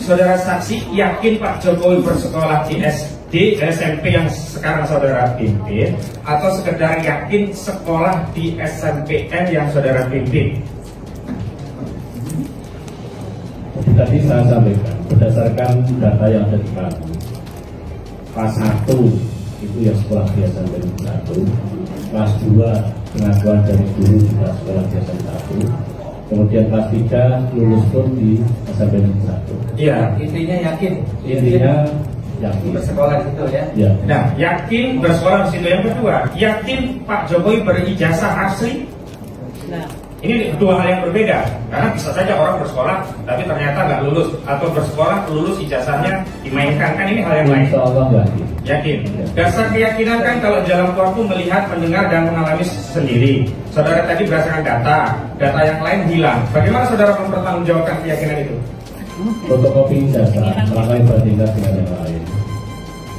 saudara saksi yakin Pak Jokowi bersekolah di SD, SMP yang sekarang saudara pimpin, atau sekedar yakin sekolah di SMPN yang saudara pimpin? Tadi saya sampaikan berdasarkan data yang ada di kami, kelas 1 itu ya sekolah di SMPN 1, kelas 2 pengakuan dari guru juga sekolah di SMPN 1, kemudian kelas 3 lulus pun di SMPN 1. Iya, Intinya yakin yakin bersekolah di situ ya. ya. nah yakin bersekolah di situ. Yang kedua, yakin Pak Jokowi berijazah asli. Ini dua hal yang berbeda, karena bisa saja orang bersekolah tapi ternyata nggak lulus, atau bersekolah lulus ijazahnya dimainkan, kan ini hal yang lain. Insya Allah Yakin. Dasar keyakinan kan kalau dalam waktu melihat, mendengar dan mengalami sendiri. Saudara tadi berdasarkan data yang lain hilang. Bagaimana saudara mempertanggungjawabkan keyakinan itu? Fotokopi ijazah melangkah bandingkan dengan yang lain,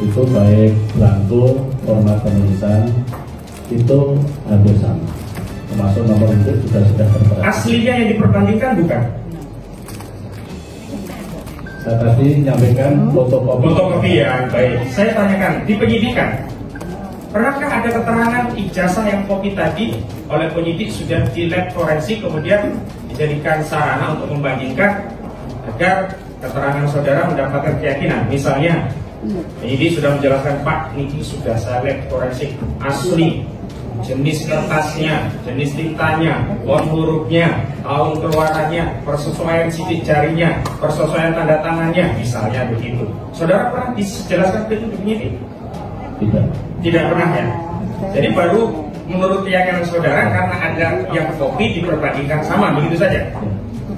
itu baik belangko, format penulisan itu hampir sama, termasuk nomor itu juga sudah tertera. Aslinya yang diperbandingkan bukan? Saya tadi menyampaikan Fotokopi ya, baik. Saya tanyakan, di penyidikan, pernahkah ada keterangan ijazah yang kopi tadi oleh penyidik sudah di lab forensik, kemudian dijadikan sarana untuk membandingkan agar keterangan saudara mendapatkan keyakinan? Misalnya, penyidik sudah menjelaskan, Pak, ini sudah saya lab forensik asli, jenis kertasnya, jenis tintanya, font hurufnya, tahun keluarannya, persesuaian sidik jarinya, persesuaian tanda tangannya, misalnya begitu. Saudara pernah dijelaskan itu di penyidik? Tidak pernah ya. Jadi baru menurut keyakinan saudara karena ada yang kopi diperbandingkan sama, begitu saja.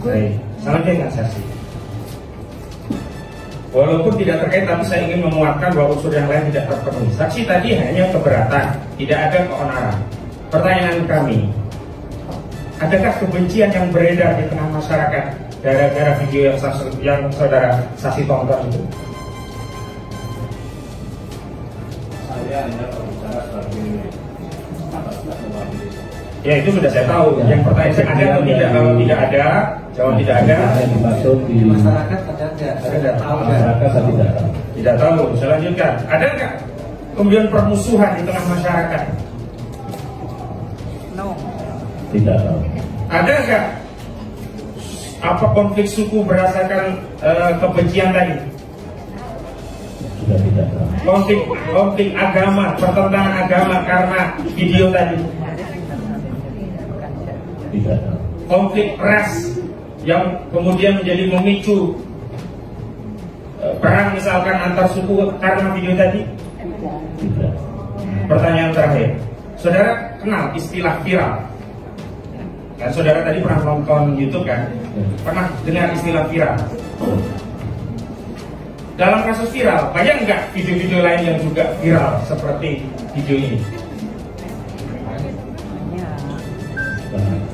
Baik, selanjutnya saksi. Walaupun tidak terkait, tapi saya ingin menguatkan bahwa unsur yang lain tidak terpenuhi. Saksi tadi hanya keberatan, tidak ada keonaran. Pertanyaan kami, adakah kebencian yang beredar di tengah masyarakat gara-gara video yang saudara saksi tonton itu? Saya hanya berbicara sebagai ya itu sudah saya tahu. Yang pertanyaan saya ada atau tidak? Kalau tidak ada, jawab tidak ada. Yang dimaksud di Masyarakat ada nggak? Saya nggak tahu. masyarakat saya tidak tahu. Tidak tahu. Saya lanjutkan. Ada nggak kemudian permusuhan di tengah masyarakat? Tidak tahu. Ada nggak apa konflik suku berdasarkan kebencian tadi? Juga tidak tahu. Konflik agama, pertentangan agama karena video tadi? Tidak tahu. Konflik ras yang kemudian menjadi memicu perang misalkan antar suku karena video tadi? Tidak. Pertanyaan terakhir, saudara kenal istilah viral? Kan saudara tadi pernah nonton YouTube kan? Pernah dengar istilah viral? Dalam kasus viral, banyak nggak video-video lain yang juga viral seperti video ini?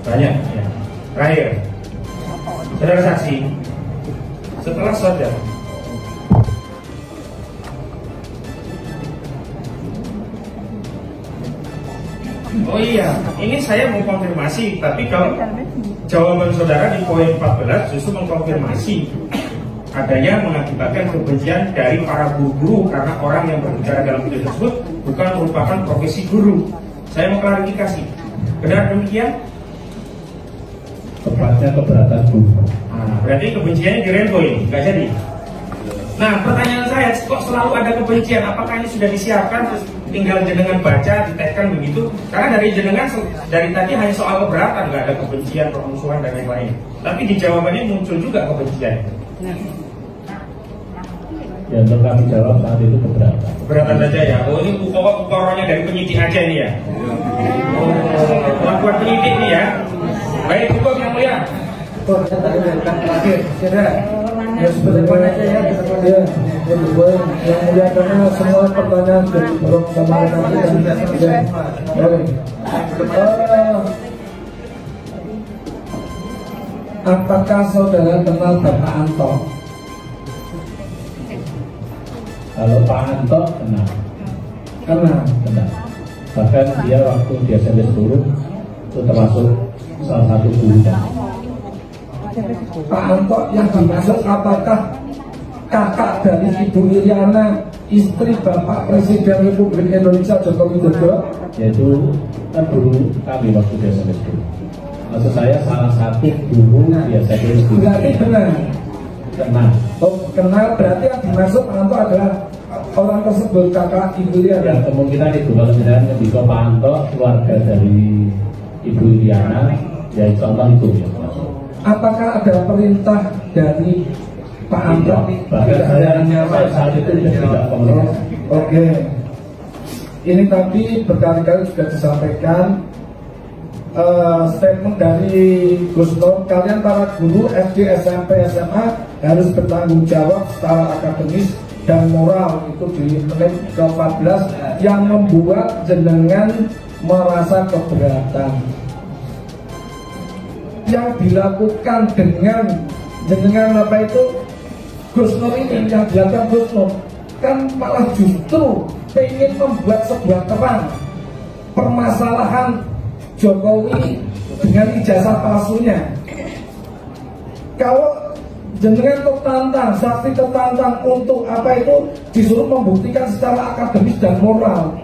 Banyak ya. Terakhir, saudara saksi, setelah saudara oh iya, ini saya mau konfirmasi, tapi kalau jawaban saudara di poin 14 justru mengkonfirmasi adanya mengakibatkan kebencian dari para guru karena orang yang berbicara dalam video tersebut bukan merupakan profesi guru. Saya mau klarifikasi, benar demikian? Tepatnya keberatan guru. Nah, berarti kebenciannya dirempoi, nggak jadi. Nah, pertanyaan saya, kok selalu ada kebencian? Apakah ini sudah disiapkan, terus tinggal jenengan baca, ditekkan begitu? Karena dari jenengan dari tadi hanya soal keberatan, nggak ada kebencian, permusuhan dan lain-lain. Tapi di jawabannya muncul juga kebencian. Ya, untuk kami jawab saat itu keberatan. Keberatan saja ya. Oh, ini ukoronya dari penyidik aja ini ya. Oh, pengakuan penyidik nih ya. Baik, hukum yang mulia. Terakhir, saudara. Ya sebenarnya aja ya, yang mulia karena semua pertanyaan belum sama apakah saudara kenal Bapak Anto? Kalau Pak Anto kenal. Bahkan dia waktu di SMP 10 itu termasuk salah satu gurunya. Pak Anto yang dimaksud apakah kakak dari Ibu Iriana, istri Bapak Presiden Republik Indonesia Joko Widodo? Yaitu kan guru kami waktu di SMP. Maksud saya salah satu guru biasa itu. Berarti benar. Kenal. Oh, kenal, berarti yang dimaksud Pak Anto adalah orang tersebut kakak Ibu Iriana. Ya kemungkinan itu kalau misalnya di Pak Anto keluarga dari Ibu Iriana, ya contoh itu ya. Apakah ada perintah dari Pak Anto? Bahkan saya saat itu tidak komunikasi. Oke. Ini tadi berkali-kali sudah disampaikan statement dari Gus Nur, kalian para guru SD, SMP, SMA harus bertanggung jawab secara akademis dan moral. Itu di menit ke-14 yang membuat jenengan merasa keberatan. Yang dilakukan dengan jenengan apa itu Gus Nur ini, yang dilakukan Gus Nur kan malah justru ingin membuat sebuah terang permasalahan Jokowi dengan ijazah palsunya. Kalau jenengan tertantang, saksi tertantang untuk apa itu disuruh membuktikan secara akademis dan moral,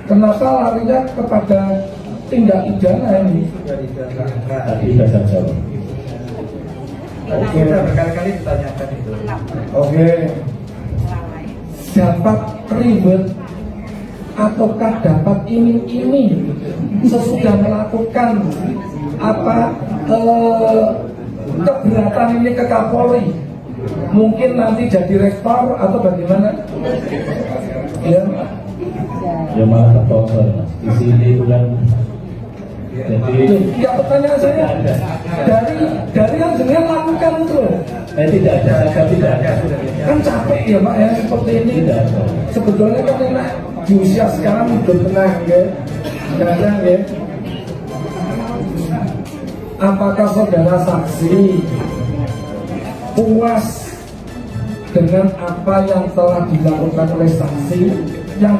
kenapa larinya kepada tindak pidana ini? Tadi sudah saya jawab. Tadi kita berkali-kali ditanyakan itu. Oke. Dapat ribet ataukah dapat iming-iming sesudah melakukan apa keberatan ini ke Kapolri? Mungkin nanti jadi rektor atau bagaimana? Ya. Ya malah terpotong di sini itu kan. Jadi Ya pertanyaan saya dari yang jenengan lakukan itu loh. tidak ada. Kan capek ya Pak ya seperti ini. Tidak ada. Sebetulnya kan enak di usia sekarang udah tenang ya. Kadang ya. Apakah saudara saksi puas dengan apa yang telah dilakukan oleh saksi yang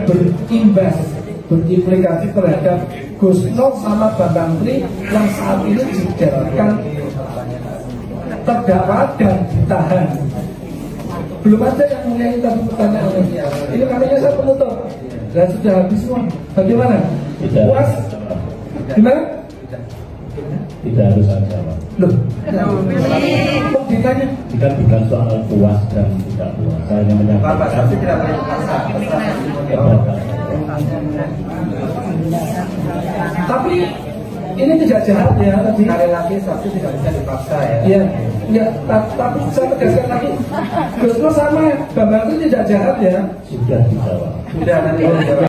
berimplikasi terhadap Gus Nur sama Bambang Tri yang saat ini dijadikan terdakwa dan ditahan? Belum ada yang mulai tadi pertanyaan ini, makanya saya penutup dan sudah habis semua. Bagaimana? Tidak. Puas? Gimana? Tidak harus ada. Loh, kok ditanya? Kita bukan soal puas dan tidak puas. Saya hanya Bapak menyampaikan. saksi tidak boleh dipaksa. Tapi ini tidak jahat ya tadi. Sekali lagi saksi tidak bisa dipaksa ya. Iya, ya, tapi saya tegaskan lagi, Gus Nur sama Bambang itu tidak jahat ya. Sudah dijawab. Sudah nanti.